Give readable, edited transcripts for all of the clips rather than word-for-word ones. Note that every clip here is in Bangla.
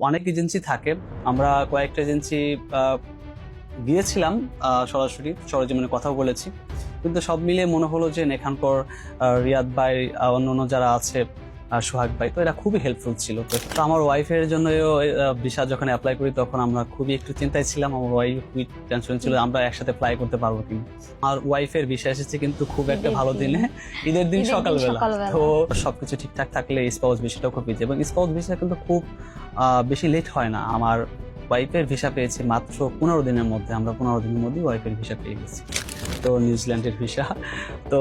অনেক এজেন্সি থাকে। আমরা কয়েকটা এজেন্সি গিয়েছিলাম, সরাসরি সরেজমিনে কথাও বলেছি, কিন্তু সব মিলিয়ে মনে হলো যে এখানকার রিয়াদ ভাই, অন্য যারা আছে, সোহাগ ভাই, তো এরা খুবই হেল্পফুল ছিল। তো আমার ওয়াইফের জন্য ভিসা যখন অ্যাপ্লাই করি তখন আমরা খুবই একটু চিন্তায় ছিলাম। আমার ওয়াইফ খুবই টেনশন ছিল আমরা একসাথে ফ্লাই করতে পারবো কিনা। আমার ওয়াইফের ভিসা এসেছে কিন্তু খুব একটা ভালো দিনে, ঈদের দিন সকালবেলা। তো সবকিছু ঠিকঠাক থাকলে স্পাউস ভিসাটাও খুব ইজি, এবং স্পাউস ভিসা কিন্তু খুব বেশি লেট হয় না। আমার ওয়াইফের ভিসা পেয়েছি মাত্র 15 দিনের মধ্যে। আমরা 15 দিনের মধ্যে ওয়াইফের ভিসা পেয়ে গেছি, তো নিউজিল্যান্ডের ভিসা। তো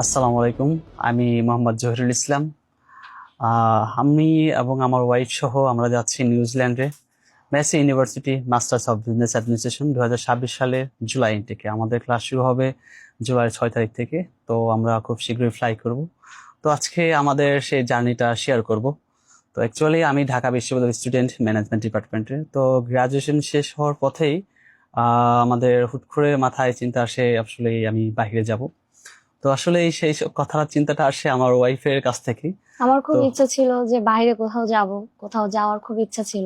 আসসালামু আলাইকুম, আমি মোহাম্মদ জহিরুল ইসলাম। আমি এবং আমার ওয়াইফ সহ আমরা যাচ্ছি নিউজিল্যান্ডে Massey university masters of business administration 2026 সালে জুলাই থেকে। আমাদের ক্লাস শুরু হবে জুলাই 6 তারিখ থেকে। তো আমরা খুব শীঘ্রই ফ্লাই করব। তো আজকে আমাদের সেই জার্নিটা শেয়ার করব। তো অ্যাকচুয়ালি আমি ঢাকা বিশ্ববিদ্যালয়ের স্টুডেন্ট, ম্যানেজমেন্ট ডিপার্টমেন্টের। তো গ্রাজুয়েশন শেষ হওয়ার পথেই আমাদের হুট করে মাথায় চিন্তা আসে আসলে আমি বাইরে যাব। তো আসলে সেই কথাটা, চিন্তাটা আসে আমার ওয়াইফের কাছ থেকে। আমার খুব তো ইচ্ছা ছিল যে বাইরে কোথাও যাব, কোথাও যাওয়ার খুব ইচ্ছা ছিল।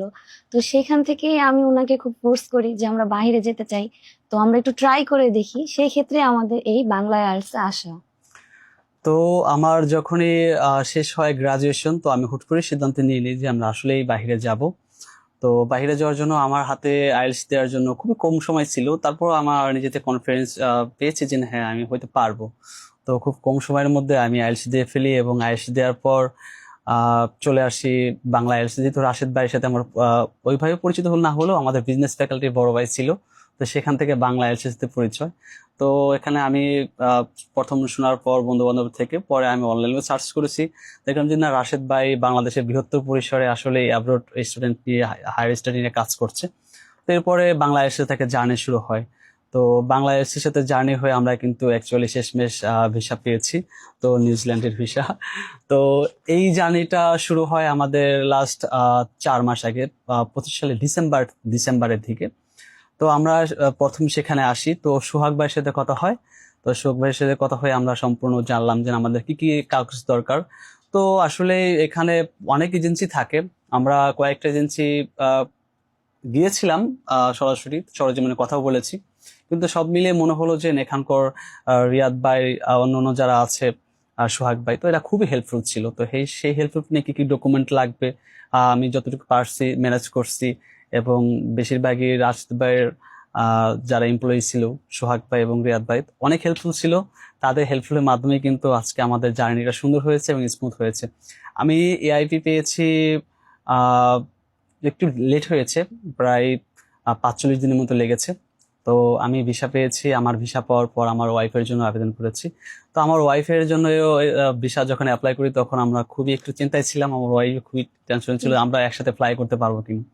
তো সেখান থেকেই আমি ওনাকে খুব ফোর্স করি যে আমরা বাইরে যেতে চাই, তো আমরা একটু ট্রাই করে দেখি। সেই ক্ষেত্রে আমাদের এই বাংলা আইএলটিএস আসা। তো আমার যখনই শেষ হয় গ্রাজুয়েশন, তো আমি হুট করে সিদ্ধান্ত নিয়ে নিই যে আমরা আসলেই বাইরে যাব। তো বাইরে যাওয়ার জন্য আমার হাতে আইএলটিএস দেওয়ার জন্য খুবই কম সময় ছিল। তারপর আমার নিজেতে কনফিডেন্স পেয়েছি যে হ্যাঁ, আমি হয়তো পারবো। তো খুব কম সময়ের মধ্যে আমি আইএলটিএস দিয়ে ফেলি, এবং আইএলটিএস দেওয়ার পর চলে আসি বাংলা আইএলটিএস দিতে। তো রাশেদ ভাইয়ের সাথে আমার ওইভাবে পরিচিত না হলেও আমাদের বিজনেস ফ্যাকাল্টির বড় ভাই ছিল। তো সেখান থেকে বাংলা আইএলটিএস তে পরিচয়। তো এখানে আমি প্রথম শোনার পর বন্ধু বান্ধব থেকে, পরে আমি অনলাইনে সার্চ করেছি, দেখলাম যে না, রাশেদ ভাই বাংলাদেশের বৃহত্তর পরিসরে আসলে অ্যাব্রড স্টুডেন্ট নিয়ে, হায়ার স্টাডি নিয়ে কাজ করছে। তো এরপরে বাংলাদেশের থেকে জার্নি শুরু হয়। তো বাংলাদেশের সাথে জার্নি হয়ে আমরা কিন্তু অ্যাকচুয়ালি শেষমেশ ভিসা পেয়েছি, তো নিউজিল্যান্ডের ভিসা। তো এই জার্নিটা শুরু হয় আমাদের লাস্ট 4 মাস আগে, 25 সালে ডিসেম্বরের দিকে। তো আমরা প্রথম সেখানে আসি। তো সোহাগ ভাইয়ের সাথে কথা হয়। তো সোহাগ ভাইয়ের সাথে কথা হয়ে আমরা সম্পূর্ণ জানলাম যে আমাদের কি কি কাগজ দরকার। তো আসলে এখানে অনেক এজেন্সি থাকে। আমরা কয়েকটা এজেন্সি গিয়েছিলাম, সরাসরি সরেজমিনে কথাও বলেছি, কিন্তু সব মিলিয়ে মনে হলো যে এখানকার রিয়াদ ভাই, অন্য যারা আছে, সোহাগ ভাই, তো এরা খুবই হেল্পফুল ছিল। তো সেই হেল্পফুল নিয়ে কি কি ডকুমেন্ট লাগবে আমি যতটুকু পারছি ম্যানেজ করছি। এবং বেশিরভাগই রাশিদ ভাইয়ের যারা এমপ্লয়ি ছিল, সোহাগ ভাই এবং রিয়াদ ভাই অনেক হেল্পফুল ছিল। তাদের হেল্পফুলের মাধ্যমে কিন্তু আজকে আমাদের জার্নিটা সুন্দর হয়েছে এবং স্মুথ হয়েছে। আমি এআইপি পেয়েছি, আহ একটু লেট হয়েছে, প্রায় 45 দিনের মতো লেগেছে। তো আমি ভিসা পেয়েছি। আমার ভিসা পাওয়ার পর আমার ওয়াইফের জন্য আবেদন করেছি। তো আমার ওয়াইফের জন্য ভিসা যখন অ্যাপ্লাই করি তখন আমরা খুবই একটু চিন্তায় ছিলাম। আমার ওয়াইফ খুবই টেনশন ছিল আমরা একসাথে ফ্লাই করতে পারবো কিনা।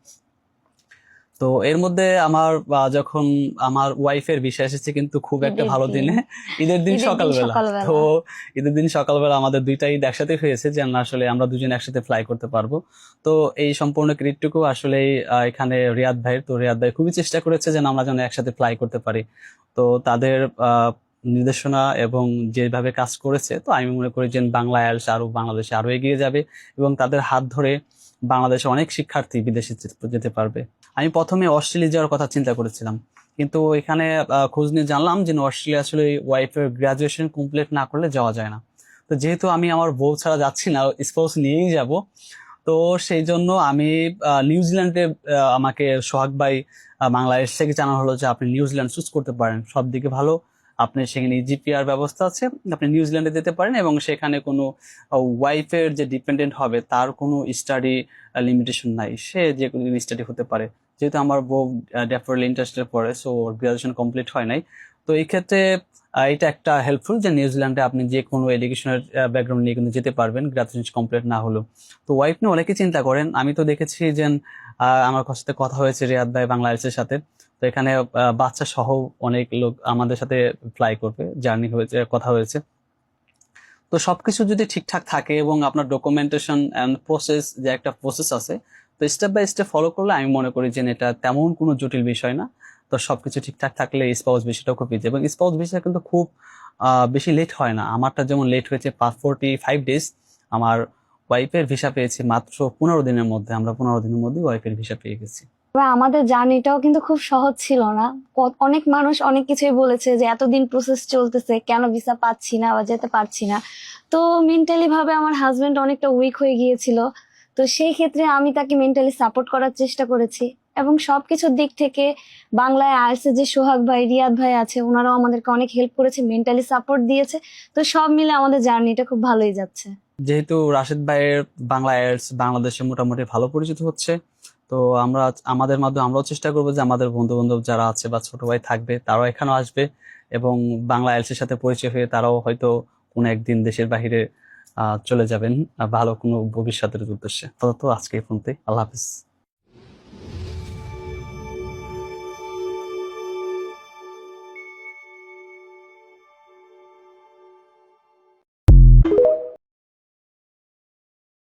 তো এর মধ্যে আমার যখন আমার ওয়াইফের ভিসা এসেছে কিন্তু খুব একটা ঈদের ভালো দিন, দিনে, ঈদের দিন ঈদের দিন সকালবেলা। তো সকালবেলা। ঈদের দিন সকালবেলা আমাদের দুইটা ঈদ একসাথে হয়েছে যে না, আসলে আমরা দুজন একসাথে ফ্লাই করতে পারবো। তো এই সম্পূর্ণ ক্রেডিটটুকু আসলে এখানে রিয়াদ ভাইয়ের। তো রিয়াদ ভাই খুবই চেষ্টা করেছে যেন আমরা যেন একসাথে ফ্লাই করতে পারি। তো তাদের নির্দেশনা এবং যেভাবে কাজ করেছে, তো আমি মনে করি যে বাংলা আইএলটিএস আরো বাংলাদেশে আরো এগিয়ে যাবে, এবং তাদের হাত ধরে বাংলাদেশে অনেক শিক্ষার্থী বিদেশে যেতে পারবে। আমি প্রথমে অস্ট্রেলিয়া যাওয়ার কথা চিন্তা করেছিলাম, কিন্তু এখানে খোঁজ নিয়ে জানলাম যে অস্ট্রেলিয়া আসলে ওয়াইফের গ্রাজুয়েশন কমপ্লিট না করলে যাওয়া যায় না। তো যেহেতু আমি আমার বউ ছাড়া যাচ্ছি না, স্পাউস নিয়েই যাব। তো সেই জন্য আমি নিউজিল্যান্ডে, আমাকে সোহাগ ভাই বাংলাদেশ থেকে জানানো হলো যে আপনি নিউজিল্যান্ড চুজ করতে পারেন, সব দিকে ভালো। আপনি সেখানে জিপিআর ব্যবস্থা আছে, আপনি নিউজিল্যান্ডে যেতে পারেন, এবং সেখানে কোনো ওয়াইফের যে ডিপেন্ডেন্ট হবে তার কোনো স্টাডি লিমিটেশন নাই, সে যে কোনো স্টাডি হতে পারে। যেহেতু আমার বউ ড্যাফোডিল ইন্টারেস্টেড পড়ে, সো গ্রাজুয়েশন কমপ্লিট হয় নাই। তো এই ক্ষেত্রে এটা একটা হেল্পফুল যে নিউজিল্যান্ডে আপনি যে কোনো এডুকেশনের ব্যাকগ্রাউন্ড নিয়ে কিন্তু যেতে পারবেন গ্রাজুয়েশন কমপ্লিট না হলেও। তো ওয়াইফ নিয়ে অনেকে চিন্তা করেন। আমি তো দেখেছি যে আমার সাথে কথা হয়েছে রিয়াদ ভাই বাংলাদেশের সাথে। তো এখানে বাচ্চা সহ অনেক লোক আমাদের সাথে ফ্লাই করবে, জার্নি হয়েছে, কথা হয়েছে। তো সবকিছু যদি ঠিকঠাক থাকে এবং আপনার ডকুমেন্টেশন অ্যান্ড প্রসেস, যে একটা প্রসেস আছে, তো স্টেপ বাই স্টেপ ফলো করলে আমি মনে করি যে এটা তেমন কোনো জটিল বিষয় না। তো সবকিছু ঠিকঠাক থাকলে স্পাউস ভিসাটাও খুব ইজি, এবং স্পাউস ভিসা কিন্তু খুব বেশি লেট হয় না। আমারটা যেমন লেট হয়েছে 45 ডেজ, আমার ওয়াইফের ভিসা পেয়েছি মাত্র 15 দিনের মধ্যে। আমরা 15 দিনের মধ্যে ওয়াইফের ভিসা পেয়ে গেছি। বা আমাদের জার্নিটাও কিন্তু খুব সহজ ছিল না। অনেক মানুষ অনেক কিছুই বলেছে যে এতদিন প্রসেস চলতেছে, কেন ভিসা পাচ্ছি না বা যেতে পারছি না। তো মেন্টালি ভাবে আমার হাজবেন্ড অনেকটা উইক হয়ে গিয়েছিল। তো সেই ক্ষেত্রে আমি তাকে মেন্টালি সাপোর্ট করার চেষ্টা করেছি, এবং সবকিছুর দিক থেকে বাংলায় আইএলটিএস যে সোহাগ ভাই, রিয়াদ ভাই আছে, ওনারাও আমাদেরকে অনেক হেল্প করেছে, মেন্টালি সাপোর্ট দিয়েছে। তো সব মিলে আমাদের জার্নিটা খুব ভালোই যাচ্ছে। যেহেতু রাশেদ ভাইয়ের বাংলা আইএলটিএস বাংলাদেশে মোটামুটি ভালো পরিচিত হচ্ছে, তো আমরা আমাদের মাধ্যমে আমরাও চেষ্টা করবো যে আমাদের বন্ধু বান্ধব যারা আছে বা ছোট ভাই থাকবে তারাও এখানেও আসবে, এবং বাংলা আইএলটিএস এর সাথে পরিচয় হয়ে তারাও হয়তো কোনো একদিন দেশের বাইরে চলে যাবেন ভালো কোনো ভবিষ্যতের উদ্দেশ্যে। তো আজকে এই পর্যন্তই। আল্লাহ হাফিজ।